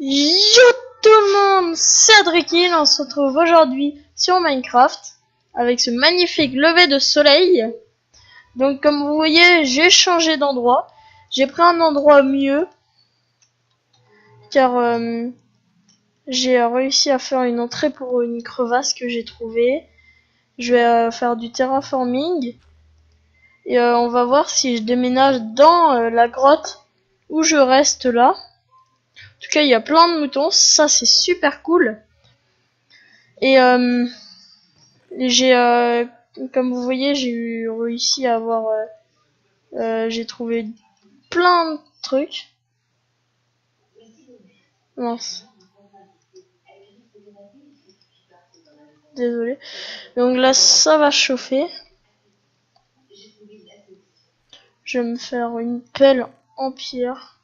Yo tout le monde, c'est Drekil, on se retrouve aujourd'hui sur Minecraft avec ce magnifique lever de soleil. Donc comme vous voyez, j'ai changé d'endroit, j'ai pris un endroit mieux car j'ai réussi à faire une entrée pour une crevasse que j'ai trouvée. Je vais faire du terraforming et on va voir si je déménage dans la grotte ou je reste là. En tout cas, il y a plein de moutons, ça c'est super cool. Et j'ai, comme vous voyez, j'ai réussi à avoir, j'ai trouvé plein de trucs. Mince. Désolé. Donc là, ça va chauffer. Je vais me faire une pelle en pierre.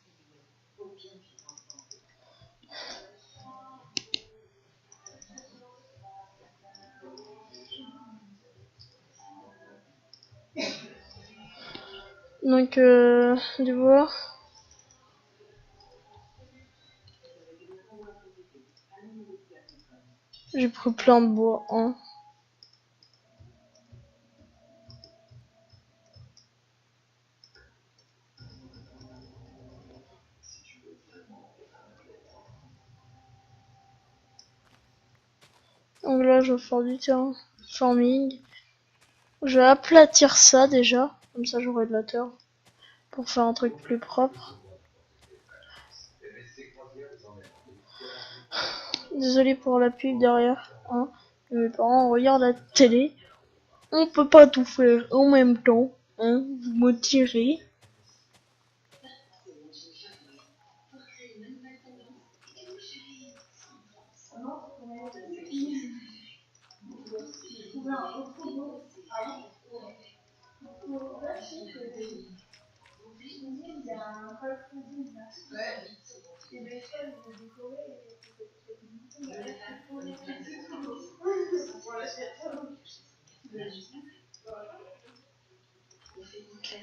Donc, du bois. J'ai pris plein de bois, hein. Donc là, je vais faire du terraforming. Je vais aplatir ça déjà. Comme ça, j'aurai de la terre. Pour faire un truc plus propre. Désolé pour la pub derrière, hein. Mes parents regardent la télé. On peut pas tout faire en même temps, hein. Vous me tirez.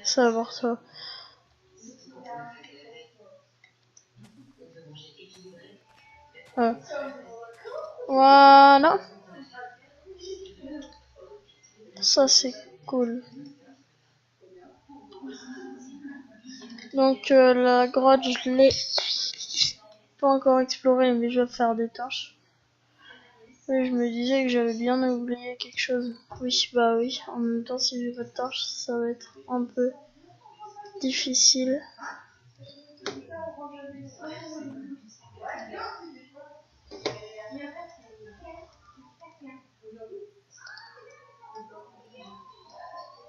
Ça va voir ça. Voilà. Ça c'est cool. Donc la grotte, je l'ai pas encore explorée, mais je vais faire des torches. Oui, je me disais que j'avais bien oublié quelque chose. Oui, bah oui. En même temps, si j'ai pas de torches, ça va être un peu difficile.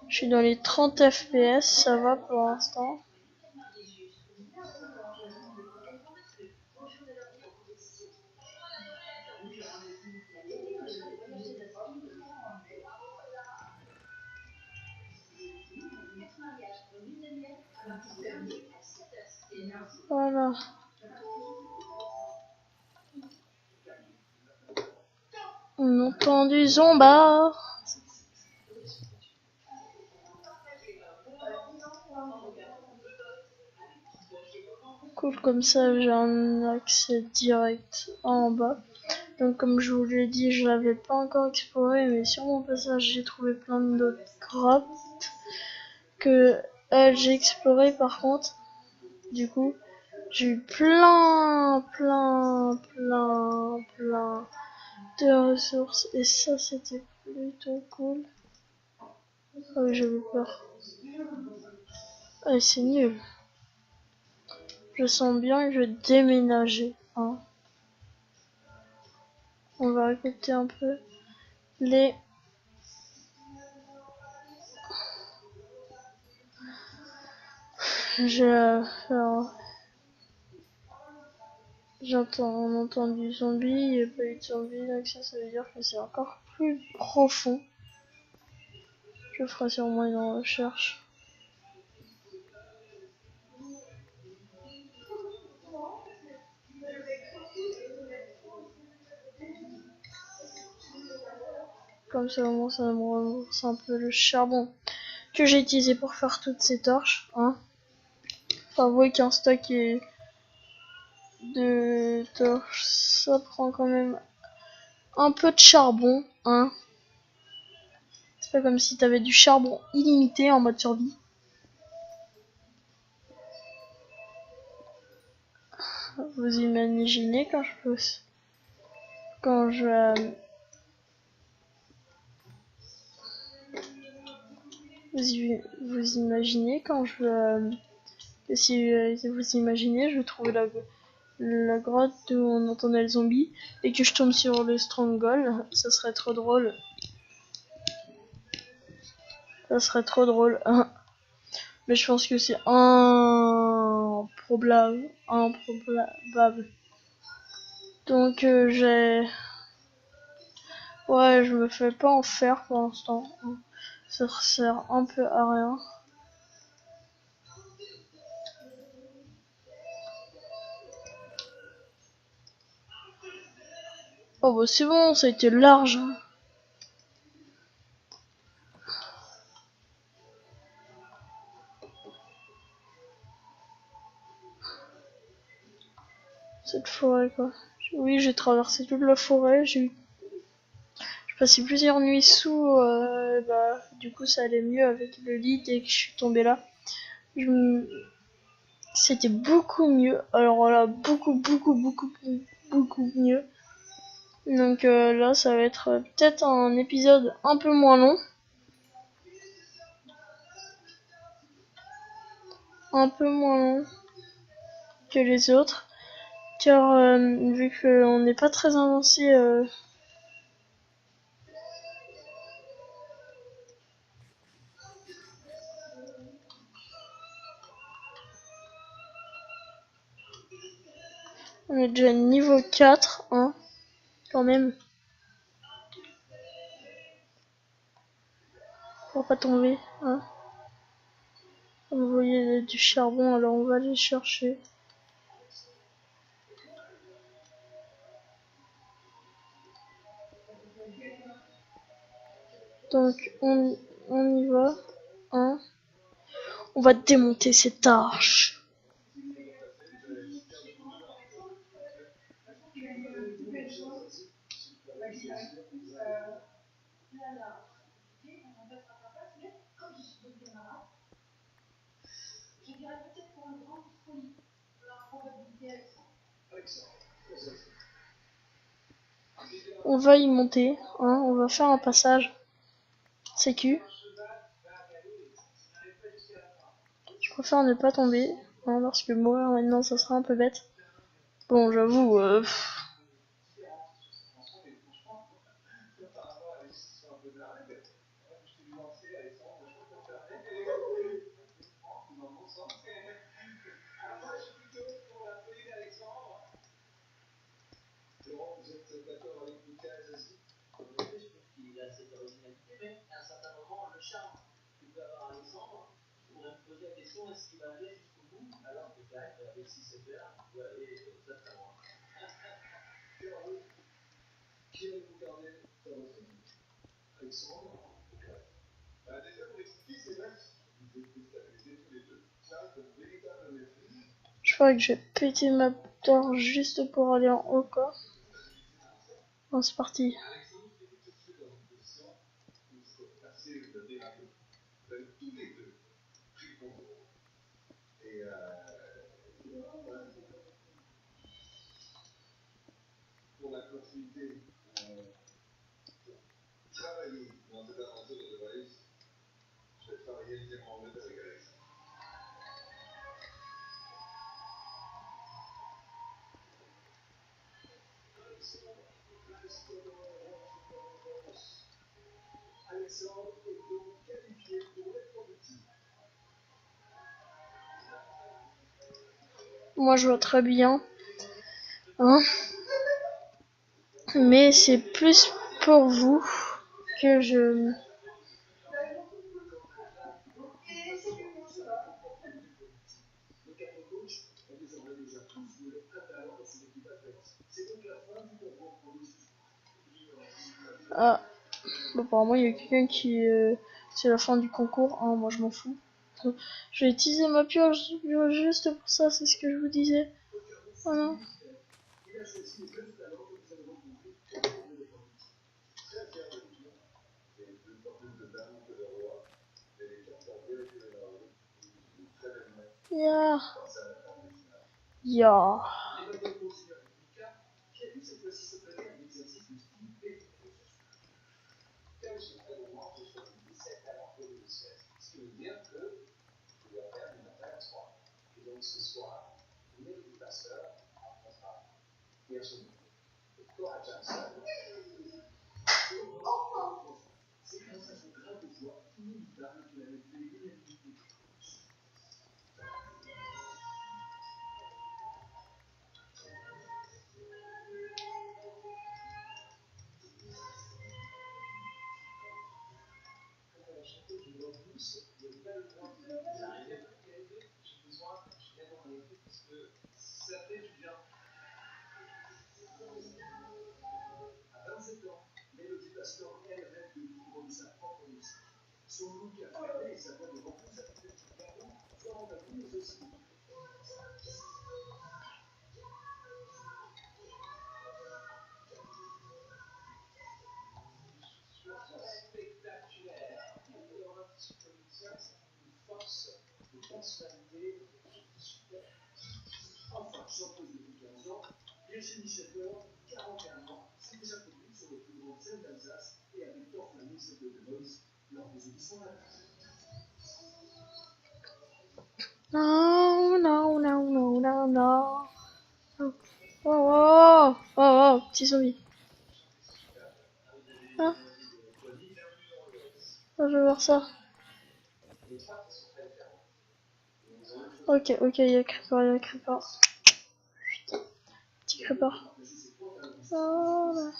Je suis dans les 30 FPS, ça va pour l'instant. Voilà. On entend du zombard. Cool, comme ça j'ai un accès direct en bas. Donc comme je vous l'ai dit, je l'avais pas encore exploré, mais sur mon passage j'ai trouvé plein d'autres grottes que j'ai exploré par contre. Du coup, j'ai eu plein de ressources et ça c'était plutôt cool. Ah oui, j'avais peur. Ah, c'est nul. Je sens bien que je vais déménager, hein. On va récolter un peu les... On entend du zombie, il n'y a pas eu de zombie, donc ça veut dire que c'est encore plus profond. Je ferai sûrement une recherche. Comme ça au moins ça me rembourse un peu le charbon que j'ai utilisé pour faire toutes ces torches, hein. Faut avouer qu'un stock de torches. Ça prend quand même un peu de charbon, hein. C'est pas comme si t'avais du charbon illimité en mode survie. Vous imaginez quand vous imaginez quand si vous imaginez, je trouve la grotte où on entendait le zombie et que je tombe sur le Stronghold, ça serait trop drôle. Ça serait trop drôle. Mais je pense que c'est improbable. Donc ouais, je me fais pas en faire pour l'instant. Ça sert un peu à rien. Oh bah c'est bon, ça a été large. Cette forêt quoi. Oui, j'ai traversé toute la forêt, j'ai passé plusieurs nuits sous, du coup ça allait mieux avec le lit dès que je suis tombée là. C'était beaucoup mieux, alors là, beaucoup mieux. Donc là, ça va être peut-être un épisode un peu moins long. Un peu moins long que les autres. Car vu qu'on n'est pas très avancé... on est déjà niveau 4, hein, quand même. Pour pas tomber, hein. Vous voyez du charbon, alors on va aller chercher. Donc on y va, hein. On va démonter cette arche. On va y monter, hein, on va faire un passage. Sécu. Je préfère ne pas tomber, hein, parce que mourir maintenant ça sera un peu bête. Bon, j'avoue, je crois que je vais péter ma torche juste pour aller en haut, quoi. Bon, c'est parti. Moi je vois très bien, hein, mais c'est plus pour vous que je... Ah, bon, apparemment il y a quelqu'un qui... c'est la fin du concours, hein, moi je m'en fous. Je vais utiliser ma pioche juste pour ça, c'est ce que je vous disais. Voilà. Ya. Ya. Non, non, non, non, non, non. Oh, oh, oh, oh, petit zombie. Hein? Oh, je veux voir ça. Ok, ok, il y a Creeper, il y a Creeper. Petit Creeper. Oh, là.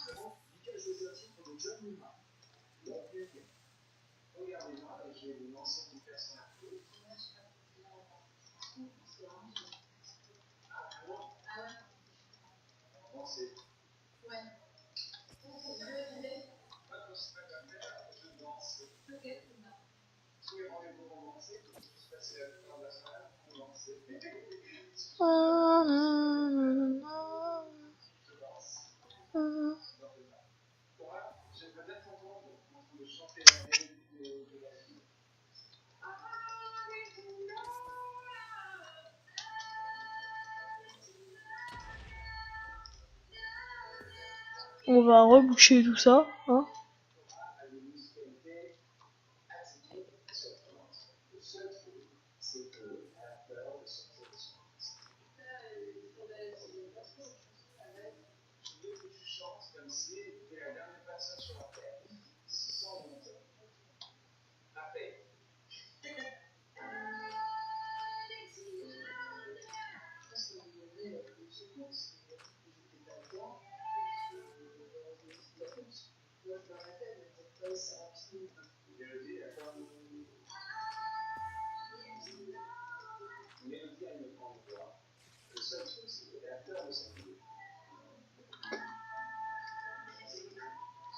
Ah, nan, nan, nan. On va reboucher tout ça, hein.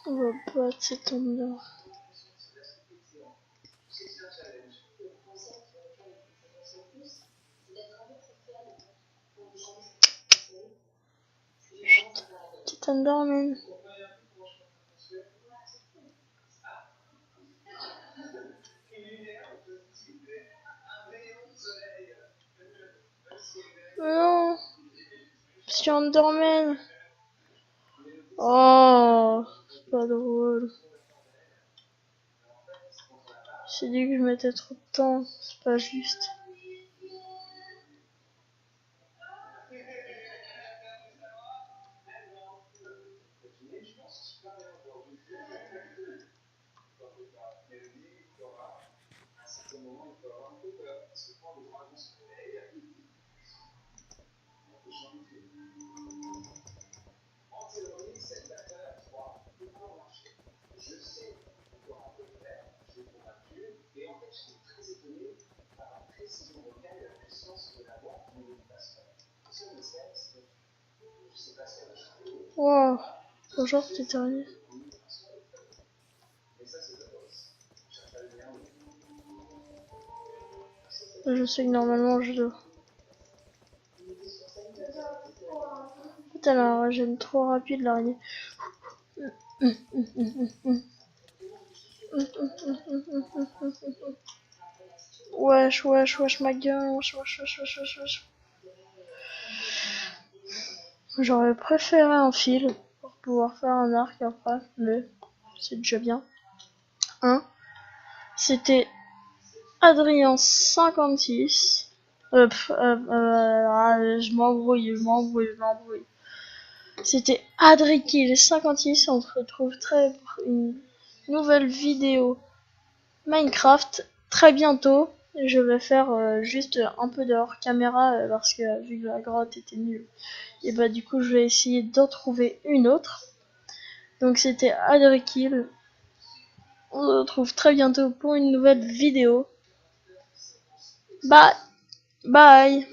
On va battre cet homme-là. Petit Enderman. Non, petit Enderman. Oh, c'est pas drôle. J'ai dit que je mettais trop de temps, c'est pas juste. Wow, bonjour petit araignée. Je sais que normalement je dois. elle a un régène trop rapide l'araignée. Wesh, wesh, wesh ma gueule, wesh, wesh, wesh, wesh, wesh, wesh. J'aurais préféré un fil pour pouvoir faire un arc après, mais c'est déjà bien. C'était Adrien 56. Je m'embrouille. C'était Adrikil 56. On se retrouve très pour une nouvelle vidéo Minecraft très bientôt. Je vais faire juste un peu de hors caméra parce que vu que la grotte était nulle. Et bah du coup je vais essayer d'en trouver une autre. Donc c'était Adrikil. On se retrouve très bientôt pour une nouvelle vidéo. Bye.